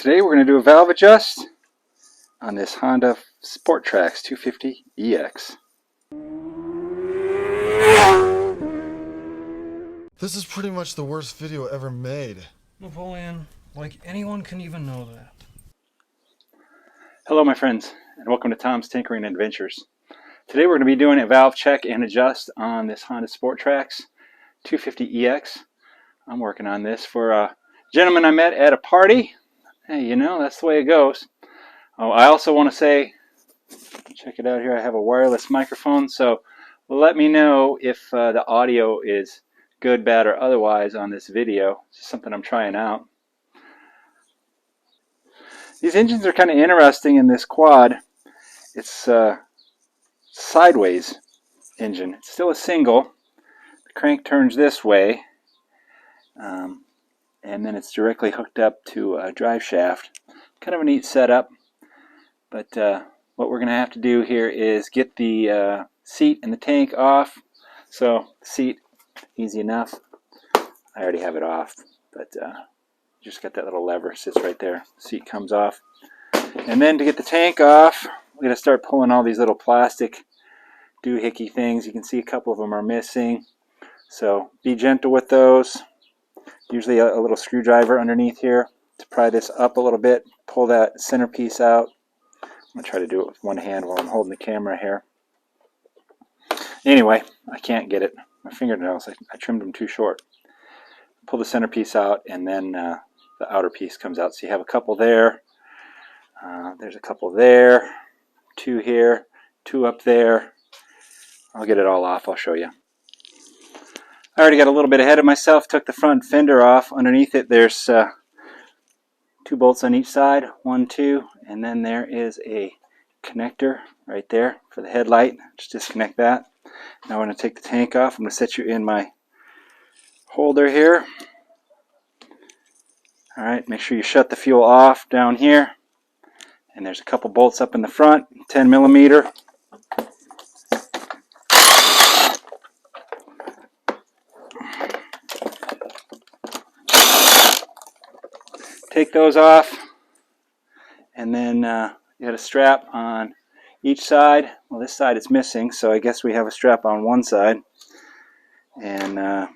Today we're going to do a valve adjust on this Honda Sport Trax 250EX. This is pretty much the worst video ever made. Napoleon, like anyone can even know that. Hello my friends, and welcome to Tom's Tinkering Adventures. Today we're going to be doing a valve check and adjust on this Honda Sport Trax 250EX. I'm working on this for a gentleman I met at a party. Hey, you know, that's the way it goes. Oh, I also want to say, check it out here, I have a wireless microphone, so let me know if the audio is good, bad, or otherwise on this video. It's just something I'm trying out. These engines are kind of interesting in this quad. It's a sideways engine. It's still a single. The crank turns this way, and then it's directly hooked up to a drive shaft. Kind of a neat setup, but what we're going to have to do here is get the seat and the tank off. So seat, easy enough. I already have it off, but just got that little lever, sits right there. Seat comes off. And then to get the tank off, we're going to start pulling all these little plastic doohickey things. You can see a couple of them are missing, so be gentle with those. Usually a little screwdriver underneath here to pry this up a little bit, pull that centerpiece out. I'm going to try to do it with one hand while I'm holding the camera here. Anyway, I can't get it. My fingernails, I trimmed them too short. Pull the centerpiece out, and then the outer piece comes out. So you have a couple there. There's a couple there. Two here. Two up there. I'll get it all off. I'll show you. I already got a little bit ahead of myself. Took the front fender off. Underneath it there's two bolts on each side. 1, 2. And then there is a connector right there for the headlight. Just disconnect that. Now I'm going to take the tank off. I'm going to set you in my holder here. Alright, make sure you shut the fuel off down here. And there's a couple bolts up in the front, 10 millimeter. Take those off, and then you got a strap on each side. Well, this side is missing, so I guess we have a strap on one side. And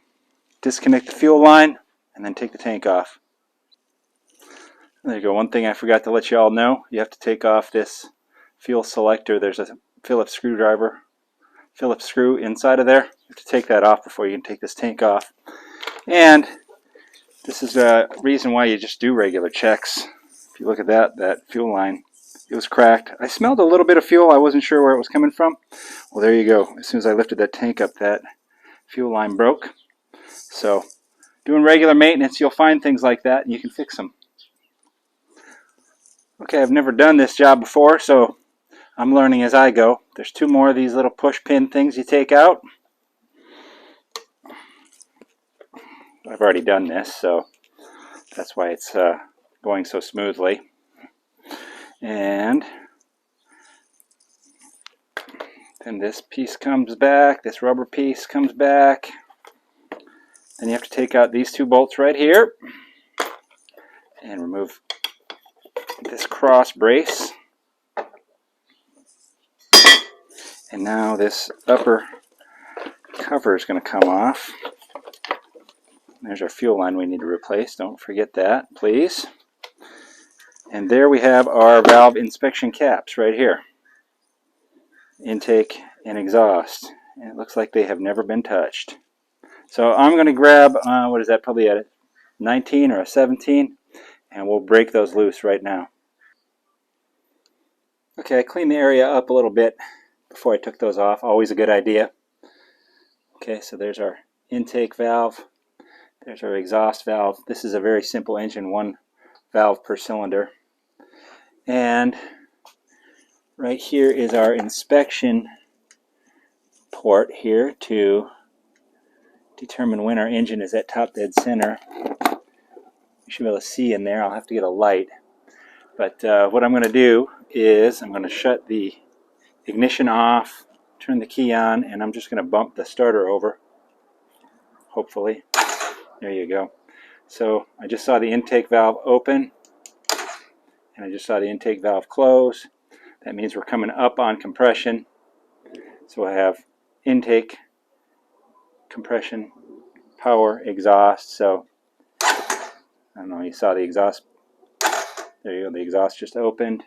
disconnect the fuel line, and then take the tank off. There you go. One thing I forgot to let you all know, you have to take off this fuel selector. There's a Phillips screw inside of there. You have to take that off before you can take this tank off. And this is a reason why you just do regular checks. If you look at that fuel line, it was cracked. I smelled a little bit of fuel. I wasn't sure where it was coming from. Well, there you go. As soon as I lifted that tank up, that fuel line broke. So doing regular maintenance, you'll find things like that, and you can fix them. Okay, I've never done this job before, so I'm learning as I go. There's two more of these little push pin things you take out. I've already done this, so that's why it's going so smoothly. And then this piece comes back, this rubber piece comes back. Then you have to take out these two bolts right here and remove this cross brace. And now this upper cover is going to come off. There's our fuel line we need to replace. Don't forget that, please. And there we have our valve inspection caps right here. Intake and exhaust. And it looks like they have never been touched. So I'm going to grab, what is that, probably a 19 or a 17, and we'll break those loose right now. Okay, I cleaned the area up a little bit before I took those off. Always a good idea. Okay, so there's our intake valve. There's our exhaust valve. This is a very simple engine, one valve per cylinder. And right here is our inspection port here to determine when our engine is at top dead center. You should be able to see in there. I'll have to get a light. But what I'm going to do is I'm going to shut the ignition off, turn the key on, and I'm just going to bump the starter over. Hopefully. There you go. So I just saw the intake valve open. and I just saw the intake valve close. That means we're coming up on compression. So I have intake, compression, power, exhaust. So I don't know, you saw the exhaust. There you go, the exhaust just opened.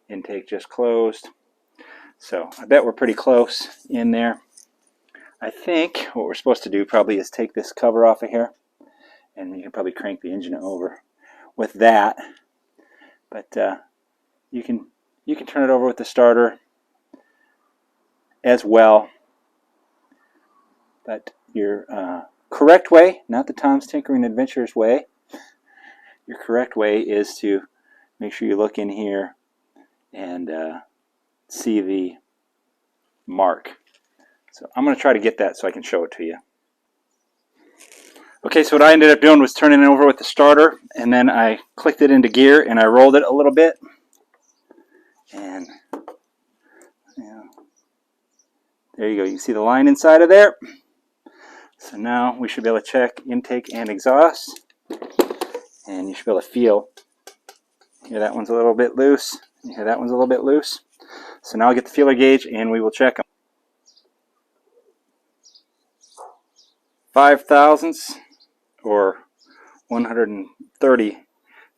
Intake just closed. So I bet we're pretty close in there. I think what we're supposed to do probably is take this cover off of here, and you can probably crank the engine over with that. But you can turn it over with the starter as well. But your correct way, not the Tom's Tinkering Adventures way, your correct way is to make sure you look in here and see the mark. So I'm going to try to get that so I can show it to you. Okay, so what I ended up doing was turning it over with the starter, and then I clicked it into gear and I rolled it a little bit. And yeah, there you go. You can see the line inside of there. So now we should be able to check intake and exhaust, and you should be able to feel. Here, that one's a little bit loose. Here, that one's a little bit loose. So now I'll get the feeler gauge and we will check them. 5 thousandths or 130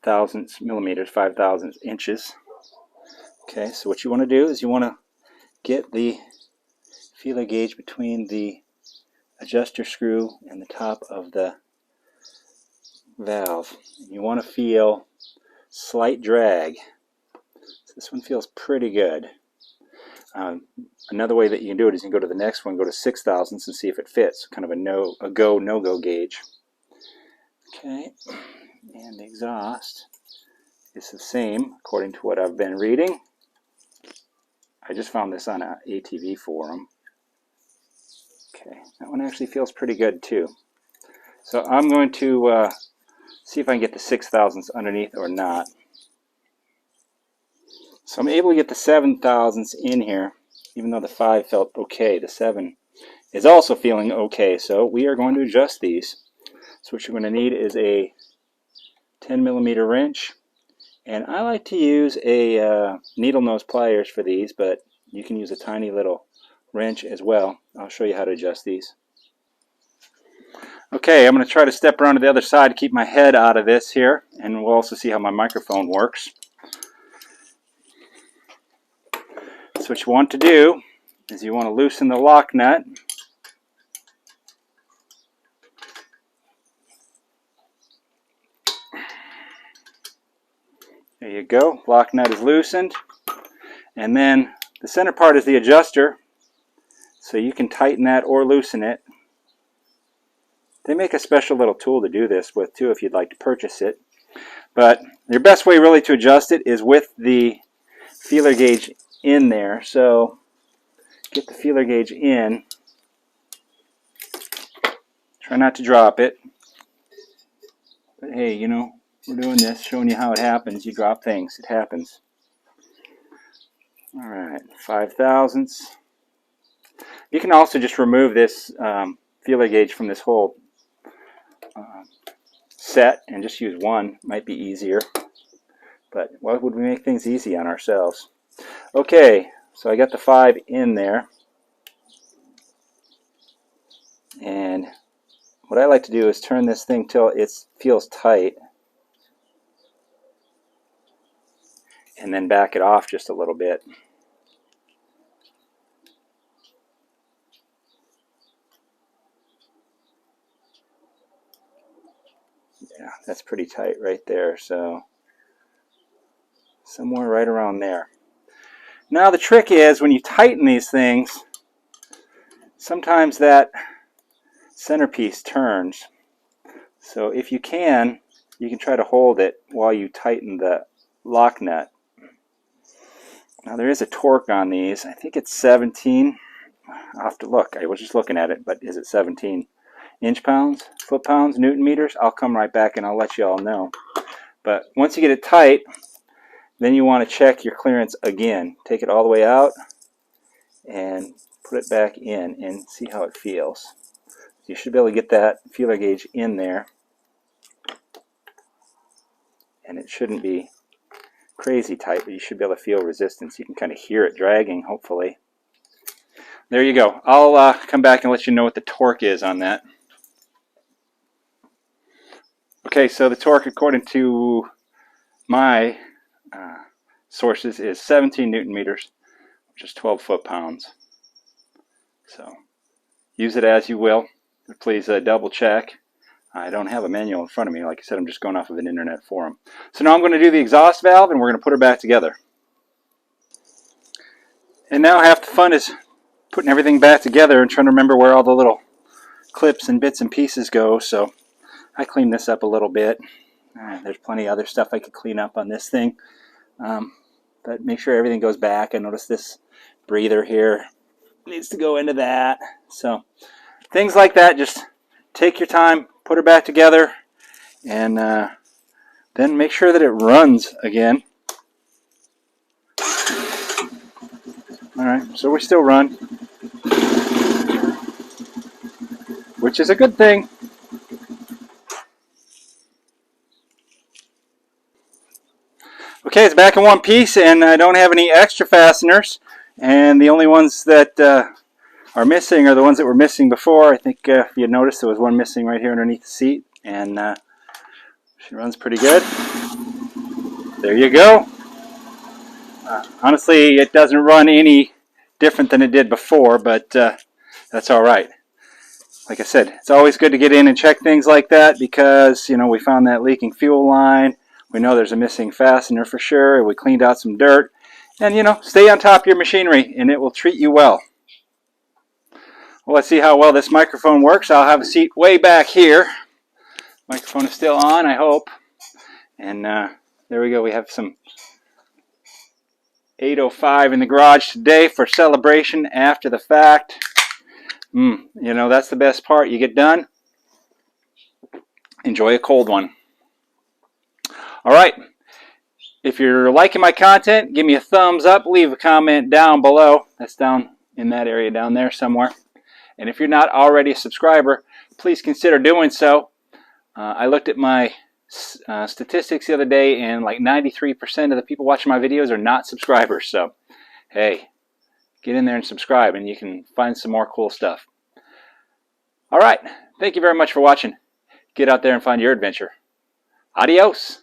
thousandths millimeters, 5 thousandths inches. Okay, so what you want to do is you want to get the feeler gauge between the adjuster screw and the top of the valve. You want to feel slight drag. So this one feels pretty good. Another way that you can do it is you can go to the next one, go to 6 thousandths and see if it fits. Kind of a go, no-go gauge. Okay, and the exhaust is the same according to what I've been reading. I just found this on an ATV forum. Okay, that one actually feels pretty good too. So I'm going to see if I can get the 6 thousandths underneath or not. So I'm able to get the 7 thousandths in here, even though the 5 felt okay. The 7 is also feeling okay, so we are going to adjust these. So what you're going to need is a 10 millimeter wrench, and I like to use a needle nose pliers for these, but you can use a tiny little wrench as well. I'll show you how to adjust these. Okay, I'm going to try to step around to the other side to keep my head out of this here, and we'll also see how my microphone works. So what you want to do is you want to loosen the lock nut. There you go, lock nut is loosened. And then the center part is the adjuster, so you can tighten that or loosen it. They make a special little tool to do this with too if you'd like to purchase it. But your best way really to adjust it is with the feeler gauge in there. So get the feeler gauge in. Try not to drop it. But hey, you know, we're doing this, showing you how it happens. You drop things, it happens. Alright, 5 thousandths. You can also just remove this feeler gauge from this whole set and just use one. Might be easier. But why would we make things easy on ourselves? Okay, so I got the 5 in there. And what I like to do is turn this thing till it feels tight. And then back it off just a little bit. Yeah, that's pretty tight right there. So somewhere right around there. Now the trick is when you tighten these things, sometimes that centerpiece turns. So if you can try to hold it while you tighten the lock nut. Now there is a torque on these. I think it's 17. I'll have to look. I was just looking at it, but is it 17 inch-pounds, foot-pounds, Newton-meters? I'll come right back and I'll let you all know. But once you get it tight, then you want to check your clearance again. Take it all the way out and put it back in and see how it feels. You should be able to get that feeler gauge in there. and it shouldn't be crazy tight, but you should be able to feel resistance. You can kind of hear it dragging, hopefully. There you go. I'll come back and let you know what the torque is on that. Okay, so the torque, according to my sources, is 17 Newton meters, which is 12 foot-pounds. So use it as you will. Please double check. I don't have a manual in front of me. Like I said, I'm just going off of an internet forum. So now I'm going to do the exhaust valve, and we're going to put her back together. And now half the fun is putting everything back together and trying to remember where all the little clips and bits and pieces go. So I cleaned this up a little bit. There's plenty of other stuff I could clean up on this thing. But make sure everything goes back. I noticed this breather here needs to go into that. So things like that, just take your time, put her back together, and then make sure that it runs again. Alright, so we still run, which is a good thing. Okay, it's back in one piece, and I don't have any extra fasteners, and the only ones that are missing are the ones that were missing before. I think if you noticed, there was one missing right here underneath the seat, and she runs pretty good. There you go. Honestly, it doesn't run any different than it did before, but that's all right. Like I said, it's always good to get in and check things like that because, you know, we found that leaking fuel line. We know there's a missing fastener for sure. We cleaned out some dirt. And, you know, stay on top of your machinery and it will treat you well. Well, let's see how well this microphone works. I'll have a seat way back here. Microphone is still on, I hope. And there we go. We have some 805 in the garage today for celebration after the fact. You know, that's the best part. You get done, enjoy a cold one. All right. If you're liking my content, give me a thumbs up. Leave a comment down below. That's down in that area down there somewhere. And if you're not already a subscriber, please consider doing so. I looked at my statistics the other day, and like 93% of the people watching my videos are not subscribers. So, hey, get in there and subscribe, and you can find some more cool stuff. All right. Thank you very much for watching. Get out there and find your adventure. Adios.